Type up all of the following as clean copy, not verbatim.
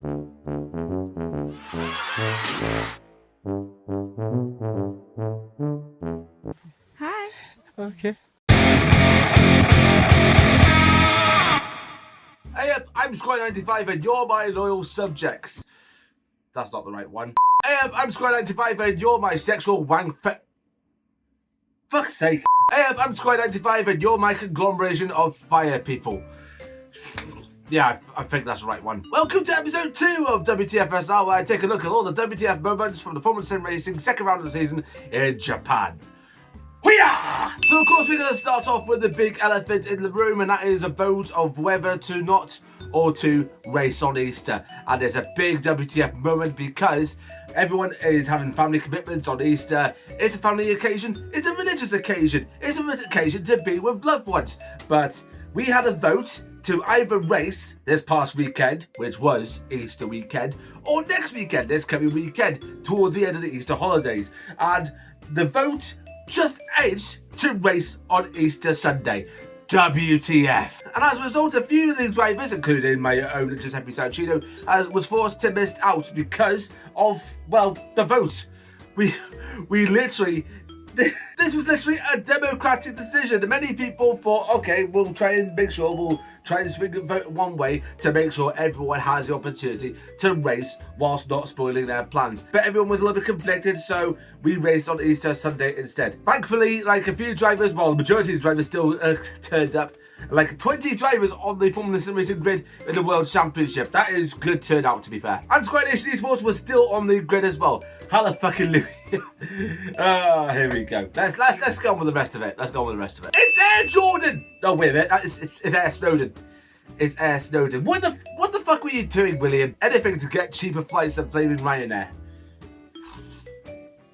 Hi. Okay. Hey up, I'm Square95 and you're my loyal subjects. That's not the right one. Hey up, I'm Square95 and you're my sexual Fuck's sake. Hey up, I'm Square95 and you're my conglomeration of fire people. Yeah, I think that's the right one. Welcome to episode 2 of WTFSR, where I take a look at all the WTF moments from the Formula Sim Racing second round of the season in Japan. Hoo-yah! So of course we're going to start off with the big elephant in the room, and that is a vote of whether to not or to race on Easter. And there's a big WTF moment because everyone is having family commitments on Easter. It's a family occasion, it's a religious occasion, it's a occasion to be with loved ones. But we had a vote to either race this past weekend, which was Easter weekend, or next weekend, this coming weekend, towards the end of the Easter holidays. And the vote just edged to race on Easter Sunday. WTF. And as a result, a few of the drivers, including my own Giuseppe Sancino, was forced to miss out because of, well, the vote. We literally... This was literally a democratic decision. Many people thought, okay, we'll try and make sure, we'll try and swing a vote one way to make sure everyone has the opportunity to race whilst not spoiling their plans. But everyone was a little bit conflicted, so we raced on Easter Sunday instead. Thankfully, like a few drivers, well, the majority of the drivers still turned up. Like 20 drivers on the Formula Sim Racing grid in the World Championship. That is good turnout, to be fair. And Square Nation Esports was still on the grid as well. Hallelujah. Here we go. Let's go on with the rest of it. Let's go on with the rest of it. It's Air Jordan. Oh wait a minute. It's Air Snowden. It's Air Snowden. What the fuck were you doing, William? Anything to get cheaper flights than flaming Ryanair.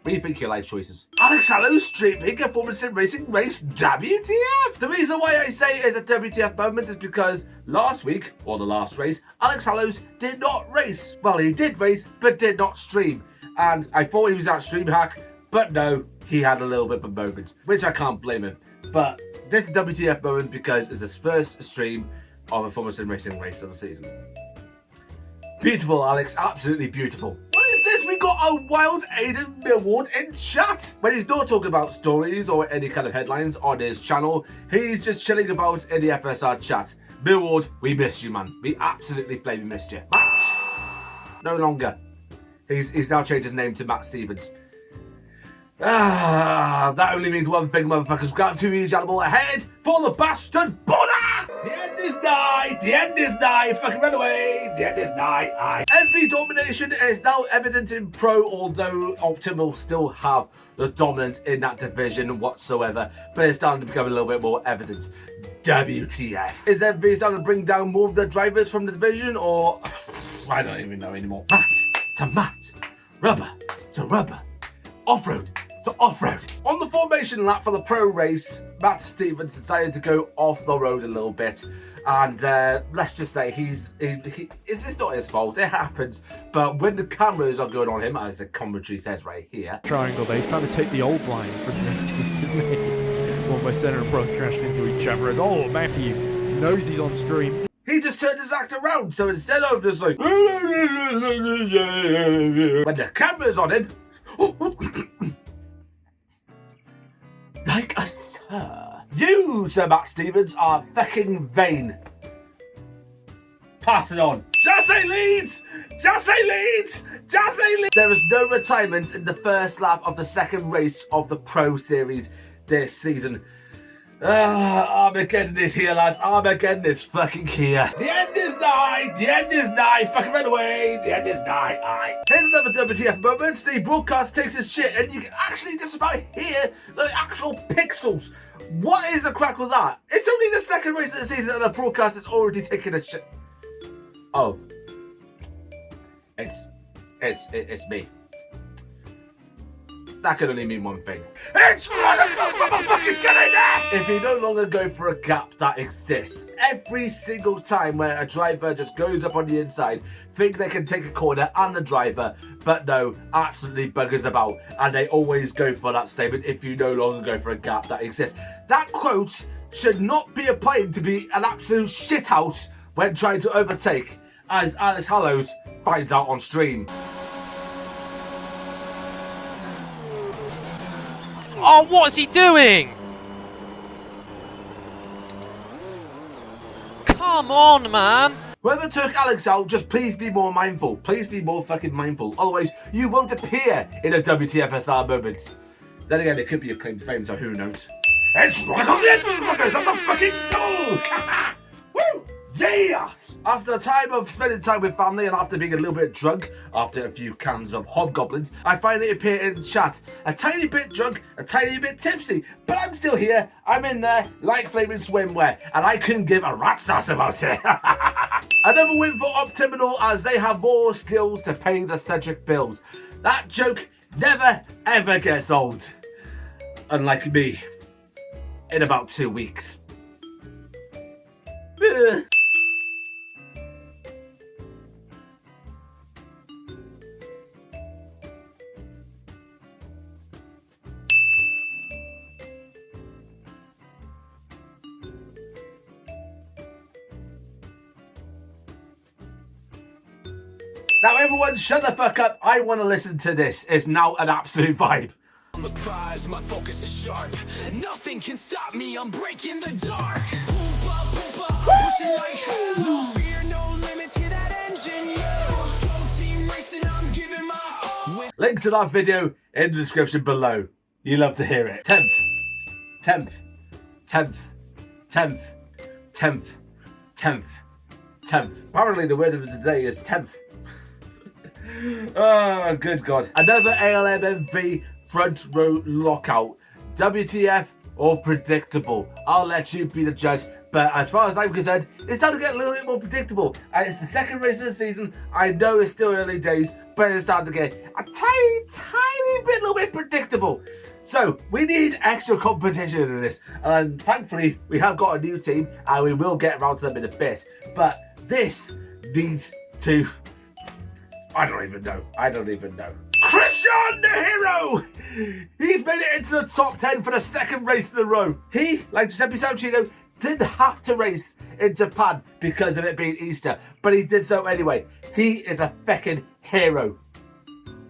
Rethink your life choices. Alex Hallow's streaming a Formula Sim Racing race WTF! The reason why I say it's a WTF moment is because last week, or the last race, Alex Hallow's did not race. Well, he did race, but did not stream. And I thought he was at Stream Hack, but no, he had a little bit of a moment, which I can't blame him. But this is a WTF moment because it's his first stream of a Formula Sim Racing race of the season. Beautiful, Alex, absolutely beautiful. We got a wild Aiden Millward in chat. When he's not talking about stories or any kind of headlines on his channel, he's just chilling about in the FSR chat. Millward, we missed you, man. We absolutely flaming missed you. Matt, no longer. He's now changed his name to Matt Stevens. That only means one thing, motherfuckers. Grab 2 huge animal ahead for the bastard border! The end is nigh, the end is nigh, fucking run away, the end is nigh, aye. Envy domination is now evident in Pro, although Optim will still have the dominance in that division whatsoever, but it's starting to become a little bit more evident. WTF. Is Envy starting to bring down more of the drivers from the division, or... I don't even know anymore. Matt to Matt, rubber to rubber, off-road to off-road. On the formation lap for the pro race, Matt Stevens decided to go off the road a little bit, and let's just say it's not his fault, it happens, but when the cameras are going on him, as the commentary says right here. Triangle, but he's trying to take the old line from the 80s, isn't he? One by Senna and Prost crashing into each other as, oh, Matthew knows he's on stream. He just turned his act around, so instead of just like, when the camera's on him, like a sir. You, Sir Matt Stevens, are fucking vain. Pass it on. Just say leads! Just say leads! Just say leads! There is no retirement in the first lap of the second race of the Pro Series this season. Armageddon is here, lads. Armageddon is fucking here. The end is nigh. The end is nigh. Fucking run away. The end is nigh. Aye. Here's another WTF moment. The broadcast takes a shit, and you can actually just about hear the actual pixels. What is the crack with that? It's only the second race of the season, and the broadcast is already taking a shit. Oh, it's me. That could only mean one thing. It's motherfucking getting there! If you no longer go for a gap that exists, every single time where a driver just goes up on the inside, think they can take a corner and the driver, but no, absolutely buggers about, and they always go for that statement, if you no longer go for a gap that exists. That quote should not be applying to be an absolute shithouse when trying to overtake, as Alex Hallow's finds out on stream. Oh, what is he doing? Come on, man. Whoever took Alex out, just please be more mindful. Please be more fucking mindful. Otherwise, you won't appear in a WTFSR moment. Then again, it could be your claim to fame, so who knows? It's right on the end, motherfuckers, on the fucking goal! Woo! Yes! After a time of spending time with family and after being a little bit drunk, after a few cans of hobgoblins, I finally appear in chat. A tiny bit drunk, a tiny bit tipsy, but I'm still here. I'm in there, like flaming swimwear, and I couldn't give a rat's ass about it. Another win for Optimal as they have more skills to pay the Cedric bills. That joke never ever gets old. Unlike me, in about 2 weeks. Now everyone shut the fuck up, I want to listen to this. It's now an absolute vibe. I'm the prize, my focus is sharp. Nothing can stop me, I'm breaking the dark. Poopa, I'm pushing like hell. No fear, no limits, hear that engine, yeah. Go team racing, I'm giving my all. Link to that video in the description below. You love to hear it. 10th, 10th, 10th, 10th, 10th, 10th, 10th. Apparently the word of today is 10th. Oh, good God. Another ALMMV front row lockout. WTF or predictable? I'll let you be the judge. But as far as I'm concerned, it's time to get a little bit more predictable. And it's the second race of the season. I know it's still early days, but it's starting to get a tiny bit, little bit predictable. So we need extra competition in this. And thankfully, we have got a new team and we will get around to them in a bit. But this needs to... I don't even know. Christian the hero! He's made it into the top 10 for the second race in a row. He, like Giuseppe Sancino, didn't have to race in Japan because of it being Easter, but he did so anyway. He is a feckin' hero.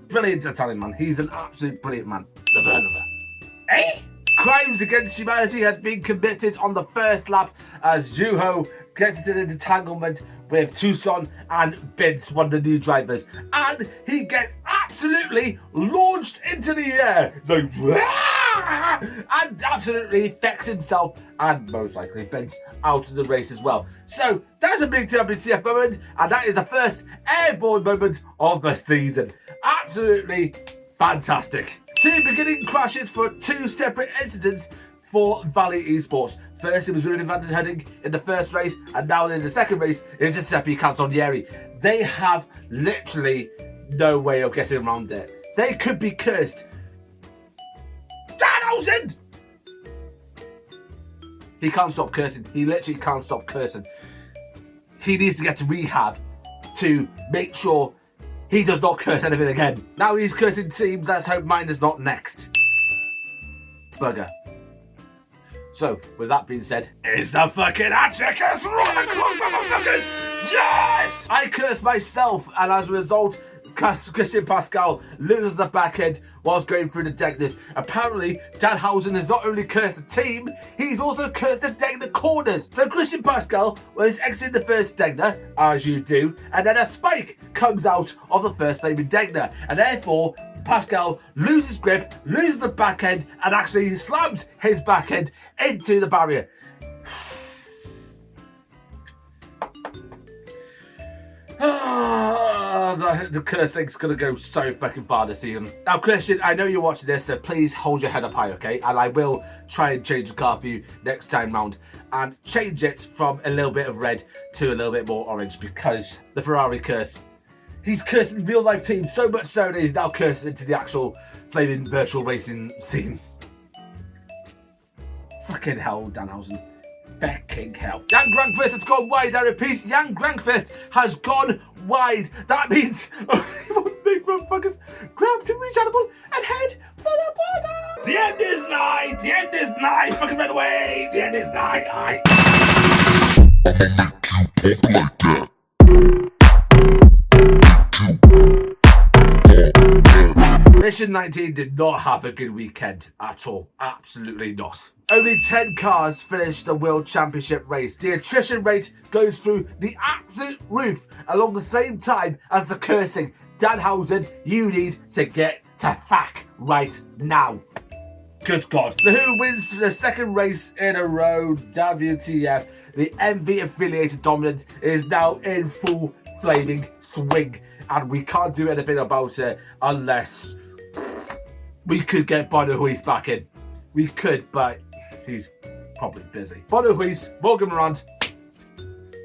Brilliant Italian man. He's an absolute brilliant man. Eh? Crimes against humanity has been committed on the first lap as Juho gets into the entanglement with Tucson and Vince, one of the new drivers. And he gets absolutely launched into the air. He's like, Wah! And absolutely affects himself and most likely Vince out of the race as well. So that's a big WTF moment, and that is the first airborne moment of the season. Absolutely fantastic. 2 beginning crashes for 2 separate incidents for Valley Esports. First, it was Ruben van den Hudding in the first race, and now in the second race, it's Giuseppe Cantonieri. They have literally no way of getting around it. They could be cursed. Danhausen! He can't stop cursing. He literally can't stop cursing. He needs to get to rehab to make sure he does not curse anything again. Now he's cursing teams, let's hope mine is not next. Bugger. So, with that being said, is the fucking hat-trick right, motherfuckers? Yes! I curse myself, and as a result, Christian Pascal loses the back end whilst going through the Degners. Apparently, Danhausen has not only cursed the team, he's also cursed the Degner corners. So Christian Pascal was exiting the first Degner, as you do, and then a spike comes out of the first flaming Degner, and therefore Pascal loses grip, loses the back end, and actually slams his back end into the barrier. The cursing's gonna go so fucking far this season. Now, Christian, I know you're watching this, so please hold your head up high, okay? And I will try and change the car for you next time round and change it from a little bit of red to a little bit more orange because the Ferrari curse. He's cursing real life teams so much so that he's now cursing into the actual flaming virtual racing scene. Fucking hell, Danhausen. Fucking hell. Jan Grankvist has gone wide, I repeat, Jan Grankvist has gone wide. That means only one big motherfuckers grab to reachable and head for the border. The end is nigh, the end is nigh, fucking run away, the end is nigh, aye. I'ma make you talk like that. Mission 19 did not have a good weekend at all. Absolutely not. Only 10 cars finished the World Championship race. The attrition rate goes through the absolute roof along the same time as the cursing. Danhausen, you need to get to fuck right now. Good God. The Who wins the second race in a row. WTF. The MV affiliated dominance is now in full flaming swing. And we can't do anything about it unless we could get Bono Huis back in. We could, but he's probably busy. Bono Huis, Morgan Morand,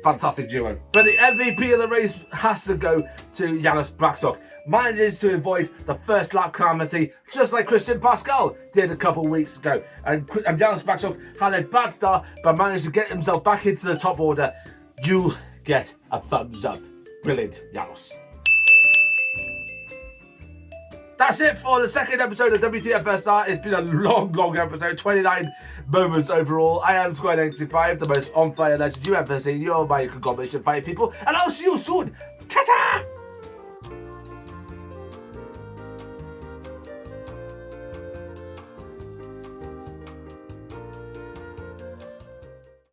fantastic duo. But the MVP of the race has to go to Janis Braxok. Manages to avoid the first lap calamity, just like Christian Pascal did a couple weeks ago. And Janis Braxok had a bad start, but managed to get himself back into the top order. You get a thumbs up. Brilliant, Janis. That's it for the second episode of WTFSR. It's been a long episode, 29 moments overall. I am Square 95, the most on-fire legend you ever seen. You're my conglomeration of fire people, and I'll see you soon.